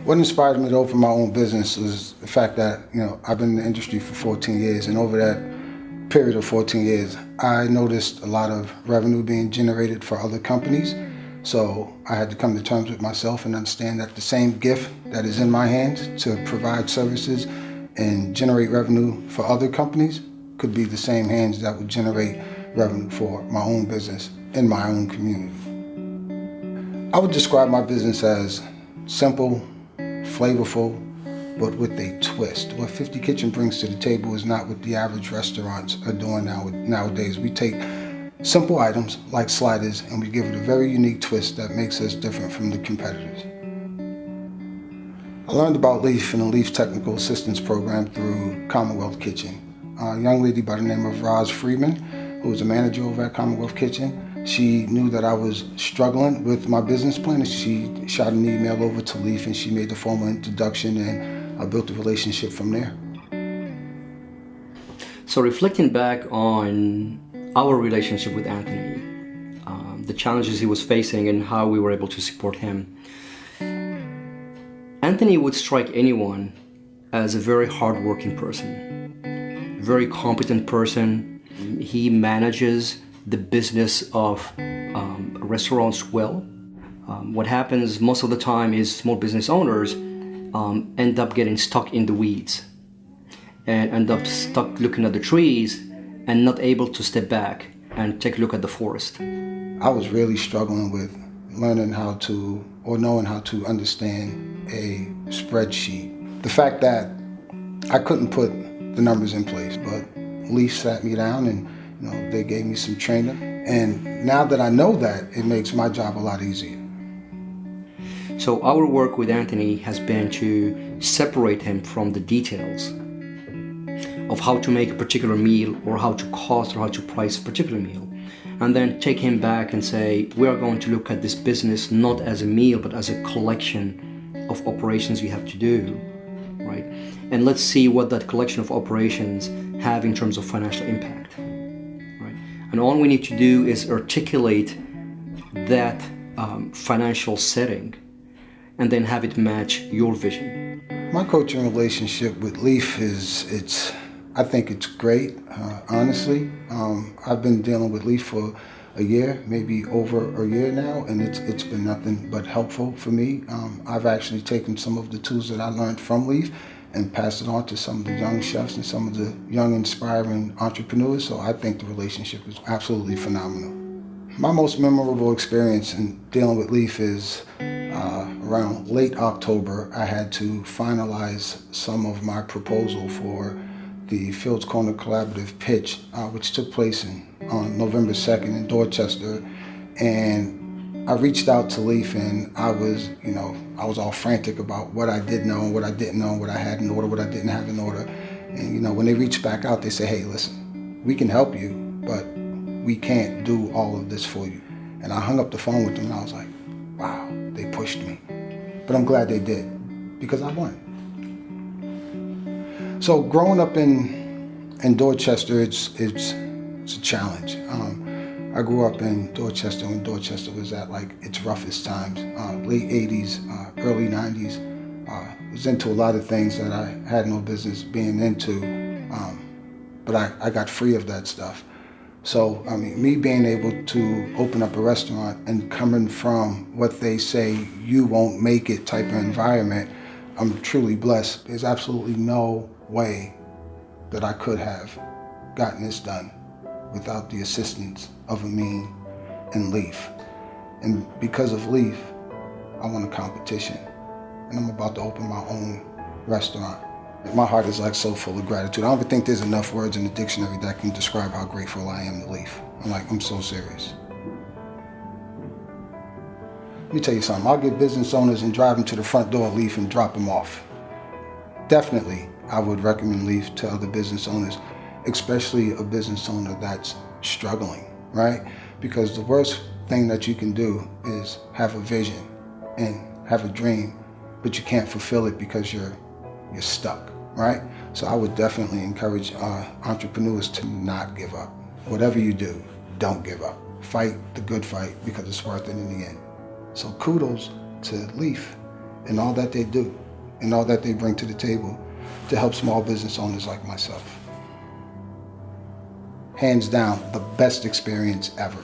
What inspired me to open my own business was the fact that, I've been in the industry for 14 years, and over that period of 14 years, I noticed a lot of revenue being generated for other companies. So I had to come to terms with myself and understand that the same gift that is in my hands to provide services and generate revenue for other companies could be the same hands that would generate revenue for my own business in my own community. I would describe my business as simple, flavorful, but with a twist. What 50 Kitchen brings to the table is not what the average restaurants are doing nowadays. We take simple items like sliders and we give it a very unique twist that makes us different from the competitors. I learned about Leaf and the Leaf Technical Assistance Program through Commonwealth Kitchen. A young lady by the name of Roz Freeman, who was a manager over at Commonwealth Kitchen, she knew that I was struggling with my business plan, and she shot an email over to Leaf and she made the formal introduction, and I built a relationship from there. So reflecting back on our relationship with Anthony, the challenges he was facing and how we were able to support him, Anthony would strike anyone as a very hardworking person, very competent person. He manages the business of restaurants well. What happens most of the time is small business owners end up getting stuck in the weeds and end up stuck looking at the trees and not able to step back and take a look at the forest. I was really struggling with knowing how to understand a spreadsheet. The fact that I couldn't put the numbers in place, but Leaf sat me down and they gave me some training. And now that I know that, it makes my job a lot easier. So our work with Anthony has been to separate him from the details of how to make a particular meal or how to cost or how to price a particular meal. And then take him back and say, we are going to look at this business not as a meal, but as a collection of operations you have to do, right? And let's see what that collection of operations have in terms of financial impact, right? And all we need to do is articulate that financial setting and then have it match your vision. My coaching relationship with Leaf I think it's great, honestly. I've been dealing with Leaf for a year, maybe over a year now, and it's been nothing but helpful for me. I've actually taken some of the tools that I learned from Leaf and passed it on to some of the young chefs and some of the young inspiring entrepreneurs, so I think the relationship is absolutely phenomenal. My most memorable experience in dealing with Leaf is around late October. I had to finalize some of my proposal for the Fields Corner Collaborative pitch, which took place on November 2nd in Dorchester. And I reached out to Leaf and I was all frantic about what I did know and what I didn't know, what I had in order, what I didn't have in order. And when they reached back out, they said, hey, listen, we can help you, but we can't do all of this for you. And I hung up the phone with them and I was like, wow, they pushed me. But I'm glad they did, because I won. So growing up in Dorchester, it's a challenge. I grew up in Dorchester when Dorchester was at its roughest times, late 80s, early 90s. I was into a lot of things that I had no business being into, but I got free of that stuff. So, me being able to open up a restaurant and coming from what they say you won't make it type of environment, I'm truly blessed. There's absolutely no way that I could have gotten this done without the assistance of Amin and Leaf. And because of Leaf, I won a competition and I'm about to open my own restaurant. My heart is so full of gratitude. I don't even think there's enough words in the dictionary that can describe how grateful I am to Leaf. I'm so serious. Let me tell you something. I'll get business owners and drive them to the front door of Leaf and drop them off. Definitely, I would recommend Leaf to other business owners, especially a business owner that's struggling, right? Because the worst thing that you can do is have a vision and have a dream, but you can't fulfill it because you're stuck, right? So I would definitely encourage entrepreneurs to not give up. Whatever you do, don't give up. Fight the good fight because it's worth it in the end. So kudos to Leaf and all that they do and all that they bring to the table to help small business owners like myself. Hands down, the best experience ever.